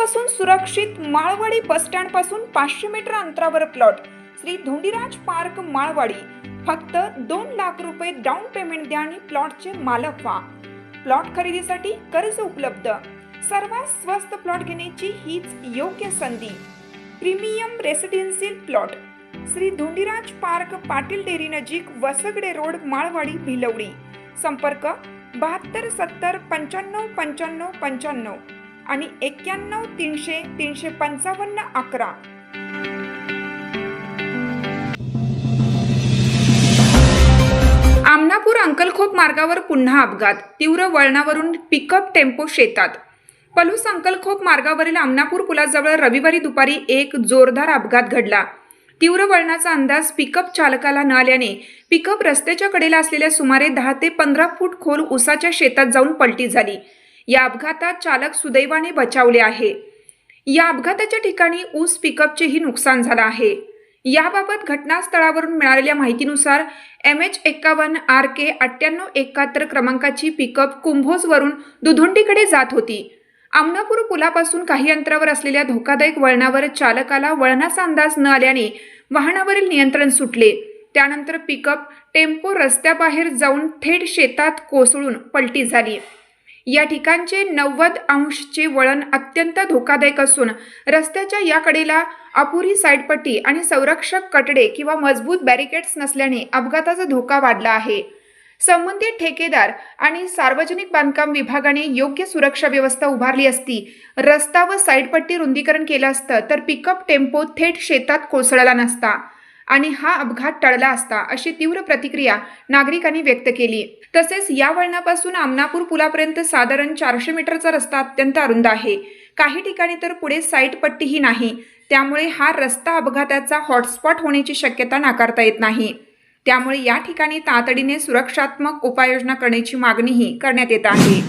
अपघातापासून सुरक्षित Malwadi bus stand पासून 500 metre अंतरावर प्लॉट श्री धोंडीराज पार्क माळवाडी। फक्त 2 लाख रुपये डाऊन पेमेंट द्या आणि प्लॉटचे मालक व्हा। प्लॉट खरेदीसाठी कर्ज उपलब्ध। सर्वात स्वस्त प्लॉट घेण्याची हीच योग्य संधी। Premium residential plot Shri Dhondiraj park, Patil dairy नजीक, वसगडे रोड, माळवाडी, भिलवडी। संपर्क 72 70 95 95 95 आणि 91 300 355 11। आमनापूर अंकलखोप मार्गावर पुन्हा अपघात। तीव्र वळणावरून पिकअप टेम्पो शेतात। पलूस अंकलखोप मार्गावरील आमनापूर पुलाजवळ रविवारी दुपारी एक जोरदार अपघात घडला। तीव्र वळणाचा अंदाज पिकअप चालकाला न आल्याने पिकअप रस्त्याच्या कडेला असलेल्या सुमारे 10 ते 15 फूट खोल उसाच्या शेतात जाऊन पलटी झाली। या अपघातात चालक सुदैवाने बचावले आहे। या अपघाताच्या ठिकाणी ऊस पिकअपचेही नुकसान झाले आहे। याबाबत घटनास्थळावरून मिळालेल्या माहितीनुसार MH51 RK 9871 क्रमांकाची पिकअप कुंभोजवरून दुधोंडीकडे जात होती। आमनापूर पुलापासून काही अंतरावर असलेल्या धोकादायक वळणावर चालकाला वळणाचा अंदाज न आल्याने वाहनावरील नियंत्रण सुटले। त्यानंतर पिकअप टेम्पो रस्त्याबाहेर जाऊन थेट शेतात कोसळून पलटी झाली। या ठिकाणचे 90° वळण अत्यंत धोकादायक असून रस्त्याच्या या कडेला अपुरी साईडपट्टी आणि संरक्षक कटडे किंवा मजबूत बॅरिकेड्स नसल्याने अपघाताचा धोका वाढला आहे। संबंधित ठेकेदार आणि सार्वजनिक बांधकाम विभागाने योग्य सुरक्षा व्यवस्था उभारली असती, रस्ता व साईडपट्टी रुंदीकरण केलं असतं तर पिकअप टेम्पो थेट शेतात कोसळला नसता आणि हा अपघात टळला असता, अशी तीव्र प्रतिक्रिया नागरिकांनी व्यक्त केली। तसेच या वळणापासून आमनापूर पुलापर्यंत साधारण 400 मीटरचा रस्ता अत्यंत अरुंद आहे। काही ठिकाणी तर पुढे साईडपट्टीही नाही, त्यामुळे हा रस्ता अपघाताचा हॉटस्पॉट होण्याची शक्यता नाकारता येत नाही। त्यामुळे या ठिकाणी तातडीने सुरक्षात्मक उपाययोजना करण्याची मागणीही करण्यात येत आहे।